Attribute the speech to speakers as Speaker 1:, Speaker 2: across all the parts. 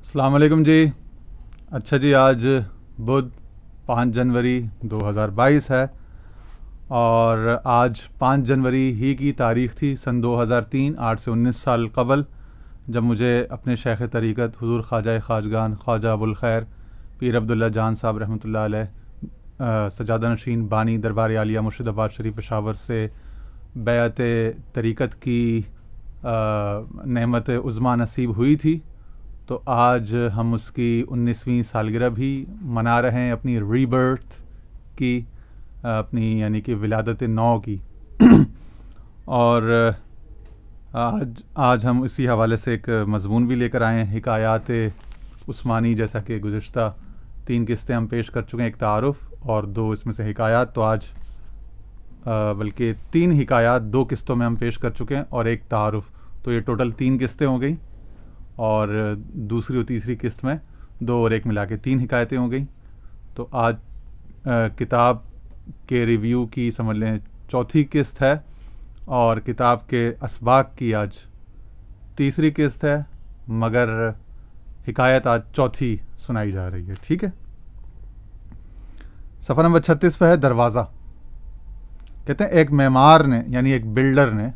Speaker 1: السلام علیکم جی. اچھا جی، آج بدھ 5 جنوری 2022 ہے اور آج 5 جنوری ہی کی تاریخ تھی سن 2003، 8 سے 19 سال قبل، جب مجھے اپنے شیخ طریقت حضور خواجہ خواجگان خواجہ ابوالخیر پیر عبداللہ جان صاحب رحمۃ اللہ علیہ سجادہ نشین بانی دربار عالیہ مرشد آباد شریف پشاور سے بیعت طریقت کی نعمت عظمیٰ نصیب ہوئی تھی. تو آج ہم اس کی 19ویں سالگرہ بھی منا رہے ہیں، اپنی ری برتھ کی، اپنی یعنی کہ ولادت نو کی. اور آج ہم اسی حوالے سے ایک مضمون بھی لے کر آئے ہیں، حکایات عثمانی. جیسا کہ گزشتہ 3 قسطیں ہم پیش کر چکے ہیں، ایک تعارف اور 2 اس میں سے حکایات. تو آج بلکہ 3 حکایات 2 قسطوں میں ہم پیش کر چکے ہیں اور ایک تعارف. تو یہ ٹوٹل 3 قسطیں ہو گئیں اور دوسری اور تیسری قسط میں 2 اور 1 ملا کے 3 حکایتیں ہو گئیں. تو آج کتاب کے ریویو کی سمجھ لیں 4تھی قسط ہے اور کتاب کے اسباق کی آج 3ری قسط ہے، مگر حکایت آج 4تھی سنائی جا رہی ہے. ٹھیک ہے. صفحہ نمبر 36 پہ ہے دروازہ. کہتے ہیں ایک معمار نے، یعنی ایک بلڈر نے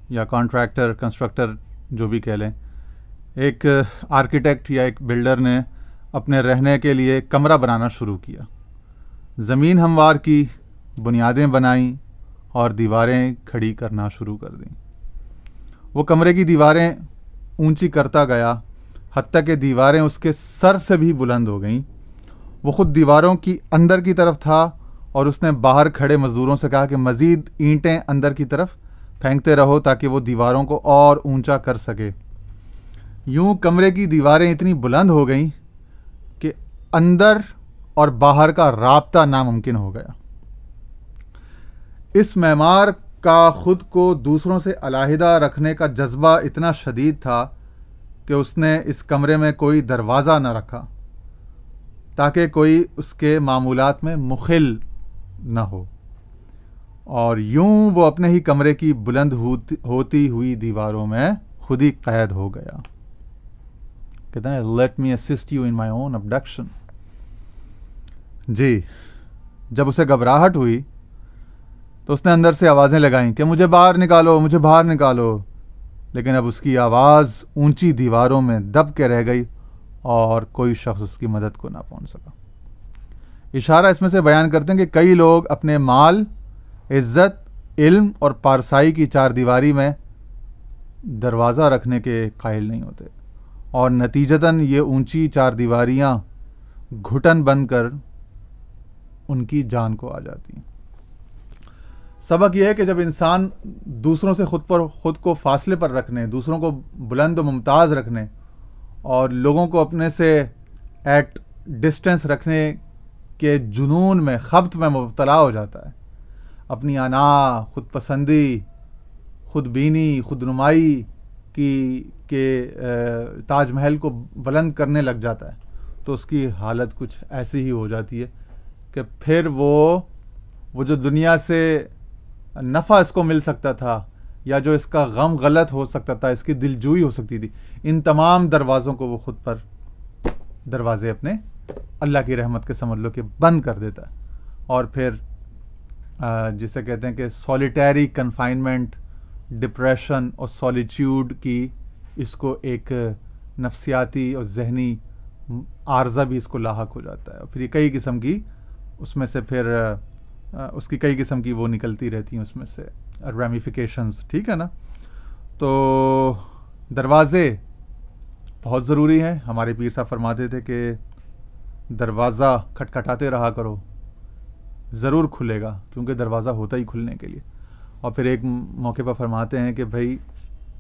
Speaker 1: یا کانٹریکٹر کنسٹرکٹر جو بھی کہہ لیں، ایک آرکیٹیکٹ یا ایک بلڈر نے اپنے رہنے کے لیے کمرہ بنانا شروع کیا. زمین ہموار کی، بنیادیں بنائیں اور دیواریں کھڑی کرنا شروع کر دیں. وہ کمرے کی دیواریں اونچی کرتا گیا، حتیٰ کہ دیواریں اس کے سر سے بھی بلند ہو گئیں. وہ خود دیواروں کی اندر کی طرف تھا اور اس نے باہر کھڑے مزدوروں سے کہا کہ مزید اینٹیں اندر کی طرف پھینکتے رہو تاکہ وہ دیواروں کو اور اونچا کر سکے. یوں کمرے کی دیواریں اتنی بلند ہو گئیں کہ اندر اور باہر کا رابطہ ناممکن ہو گیا. اس معمار کا خود کو دوسروں سے علیحدہ رکھنے کا جذبہ اتنا شدید تھا کہ اس نے اس کمرے میں کوئی دروازہ نہ رکھا تاکہ کوئی اس کے معمولات میں مخل نہ ہو، اور یوں وہ اپنے ہی کمرے کی بلند ہوتی ہوئی دیواروں میں خود ہی قید ہو گیا. کہتے ہیں let me assist you in my own abduction. جی، جب اسے گھبراہٹ ہوئی تو اس نے اندر سے آوازیں لگائیں کہ مجھے باہر نکالو، مجھے باہر نکالو. لیکن اب اس کی آواز اونچی دیواروں میں دب کے رہ گئی اور کوئی شخص اس کی مدد کو نہ پہنچ سکا. اشارہ اس میں سے بیان کرتے ہیں کہ کئی لوگ اپنے مال، عزت، علم اور پارسائی کی 4 دیواری میں دروازہ رکھنے کے قائل نہیں ہوتے، اور نتیجتاً یہ اونچی 4 دیواریاں گھٹن بن کر ان کی جان کو آ جاتی ہیں. سبق یہ ہے کہ جب انسان دوسروں سے خود کو فاصلے پر رکھنے، دوسروں کو بلند و ممتاز رکھنے اور لوگوں کو اپنے سے ایٹ ڈسٹینس رکھنے کے جنون میں، خبط میں مبتلا ہو جاتا ہے، اپنی انا، خود پسندی، خود بینی، خود نمائی کے تاج محل کو بلند کرنے لگ جاتا ہے، تو اس کی حالت کچھ ایسی ہی ہو جاتی ہے کہ پھر وہ جو دنیا سے نفع اس کو مل سکتا تھا یا جو اس کا غم غلط ہو سکتا تھا، اس کی دلجوئی ہو سکتی تھی، ان تمام دروازوں کو وہ خود پر دروازے اپنے اللہ کی رحمت کے سمجھ لو کہ بند کر دیتا ہے. اور پھر جسے کہتے ہیں کہ سولیٹیری کنفائنمنٹ، ڈپریشن اور سولیچیوڈ کی اس کو ایک نفسیاتی اور ذہنی عارضہ بھی اس کو لاحق ہو جاتا ہے. اور پھر یہ کئی قسم کی اس میں سے پھر اس کی کئی قسم کی وہ نکلتی رہتی ہیں اس میں سے ریمیفیکیشنز. ٹھیک ہے نا. تو دروازے بہت ضروری ہیں. ہمارے پیر صاحب فرماتے تھے کہ دروازہ کھٹکھٹاتے رہا کرو، ضرور کھلے گا، کیونکہ دروازہ ہوتا ہی کھلنے کے لیے. اور پھر ایک موقع پر فرماتے ہیں کہ بھائی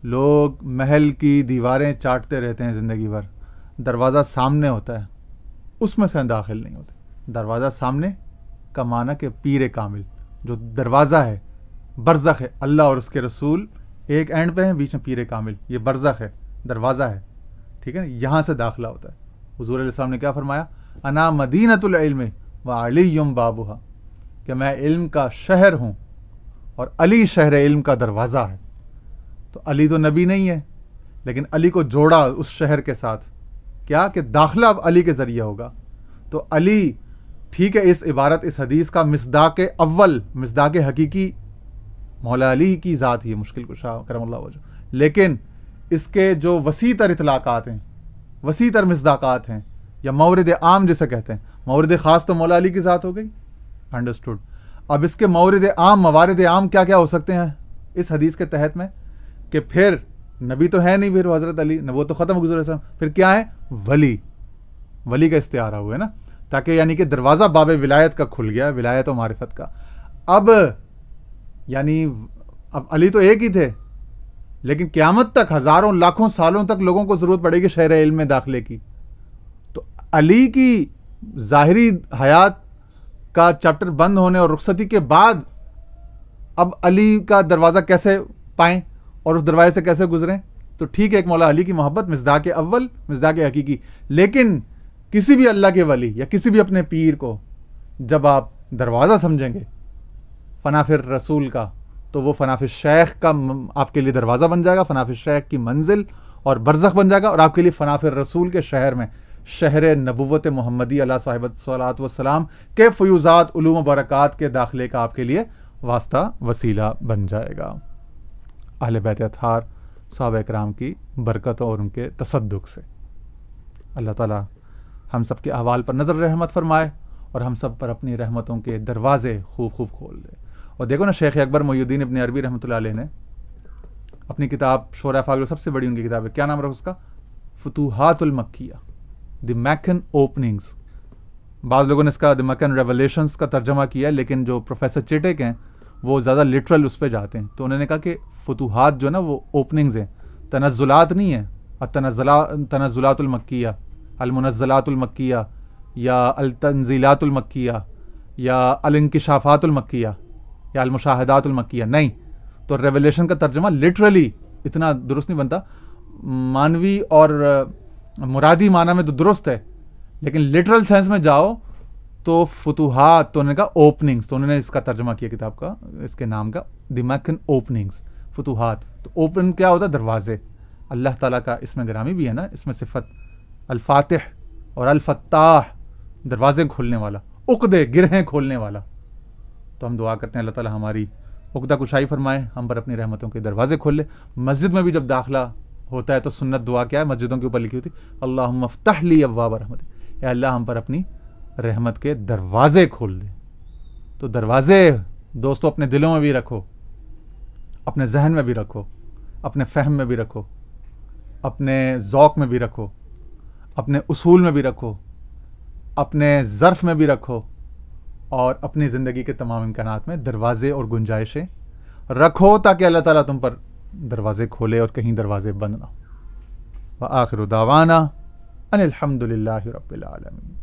Speaker 1: لوگ محل کی دیواریں چاٹتے رہتے ہیں زندگی بھر، دروازہ سامنے ہوتا ہے اس میں سے داخل نہیں ہوتے. دروازہ سامنے کا معنی کہ پیر کامل جو دروازہ ہے، برزخ ہے، اللہ اور اس کے رسول ایک اینڈ پہ ہیں، بیچ میں پیر کامل، یہ برزخ ہے، دروازہ ہے. ٹھیک ہے، یہاں سے داخلہ ہوتا ہے. حضور علیہ السلام نے کیا فرمایا؟ انا مدینۃ العلم وعلی بابھا، کہ میں علم کا شہر ہوں اور علی شہر علم کا دروازہ ہے. تو علی تو نبی نہیں ہے، لیکن علی کو جوڑا اس شہر کے ساتھ کیا کہ داخلہ اب علی کے ذریعے ہوگا. تو علی ٹھیک ہے، اس عبارت اس حدیث کا مصداق اول، مصداق حقیقی مولا علی کی ذات ہی ہے، مشکل کشا کرم اللہ وجہ، لیکن اس کے جو وسیع تر اطلاقات ہیں، وسیع تر مصداقات ہیں، یا مورد عام جسے کہتے ہیں، مورد خاص تو مولا علی کی ذات ہو گئی، انڈرسٹوڈ. اب اس کے مورد عام، موارد عام کیا کیا ہو سکتے ہیں اس حدیث کے تحت میں؟ کہ پھر نبی تو ہے نہیں، پھر وہ حضرت علی، وہ تو ختم گزر رہے، پھر کیا ہے؟ ولی، ولی کا استعارہ ہوا ہے نا، تاکہ یعنی کہ دروازہ باب ولایت کا کھل گیا، ولایت و معرفت کا. اب یعنی اب علی تو ایک ہی تھے، لیکن قیامت تک ہزاروں لاکھوں سالوں تک لوگوں کو ضرورت پڑے گی شہر علم میں داخلے کی. تو علی کی ظاہری حیات کا چیپٹر بند ہونے اور رخصتی کے بعد اب علی کا دروازہ کیسے پائیں اور اس دروازے سے کیسے گزریں؟ تو ٹھیک ہے، ایک مولا علی کی محبت مصداق اول، مصداق حقیقی، لیکن کسی بھی اللہ کے ولی یا کسی بھی اپنے پیر کو جب آپ دروازہ سمجھیں گے فنافر رسول کا، تو وہ فنافر شیخ کا آپ کے لیے دروازہ بن جائے گا، فنافر شیخ کی منزل اور برزخ بن جائے گا، اور آپ کے لیے فنافر رسول کے شہر میں، شہر نبوت محمدی علیہ صاحبۃ صلاۃ والسلام کے فیوزات، علوم و برکات کے داخلے کا آپ کے لیے واسطہ وسیلہ بن جائے گا، اہل بیت اطہار صحابہ کرام کی برکتوں اور ان کے تصدق سے. اللہ تعالی ہم سب کے احوال پر نظر رحمت فرمائے اور ہم سب پر اپنی رحمتوں کے دروازے خوب خوب کھول دے. اور دیکھو نا، شیخ اکبر محی الدین ابن عربی رحمۃ اللہ علیہ نے اپنی کتاب شورا فاغر، سب سے بڑی ان کی کتاب ہے، کیا نام رہا اس کا؟ فتوحات المکیہ، دی میکن اوپننگز. بعض لوگوں نے اس کا دی میکن ریولیشنز کا ترجمہ کیا ہے، لیکن جو پروفیسر چیٹک ہیں وہ زیادہ لٹرل اس پہ جاتے ہیں. تو انہوں نے کہا کہ فتوحات جو نا وہ اوپننگز ہیں، تنزلات نہیں ہیں. تنزلات المکیہ، المنزلات المکیہ، یا التنزیلات المکیہ، یا الانکشافات المکیہ، یا المشاہدات المکیہ، نہیں. تو ریولیشن کا ترجمہ لٹرلی اتنا درست نہیں بنتا، مانوی اور مرادی معنی میں تو درست ہے، لیکن لٹرل سینس میں جاؤ تو فتوحات، تو انہوں نے کہا اوپننگز، تو انہوں نے اس کا ترجمہ کیا کتاب کا، اس کے نام کا، دی میکن اوپننگز، فتوحات. تو اوپن کیا ہوتا ہے؟ دروازے. اللہ تعالیٰ کا اس میں گرامی بھی ہے نا، اس میں صفت الفاتح اور الفتاح، دروازے کھولنے والا، عقدے گرہیں کھولنے والا. تو ہم دعا کرتے ہیں اللہ تعالیٰ ہماری عقدہ کشائی فرمائے، ہم پر اپنی رحمتوں کے دروازے کھول لے. مسجد میں بھی جب داخلہ ہوتا ہے تو سنت دعا کیا ہے؟ مسجدوں کے اوپر لکھی ہوتی، اللہم افتح لی ابواب رحمتک، اے اللہ ہم پر اپنی رحمت کے دروازے کھول دے. تو دروازے دوستو اپنے دلوں میں بھی رکھو، اپنے ذہن میں بھی رکھو، اپنے فہم میں بھی رکھو، اپنے ذوق میں بھی رکھو، اپنے اصول میں بھی رکھو، اپنے ظرف میں بھی رکھو، اور اپنی زندگی کے تمام امکانات میں دروازے اور گنجائشیں رکھو، تاکہ اللہ تعالیٰ تم پر دروازے کھولے اور کہیں دروازے بند نہ ہو. وآخر دعوانا ان الحمد للہ رب العالمین.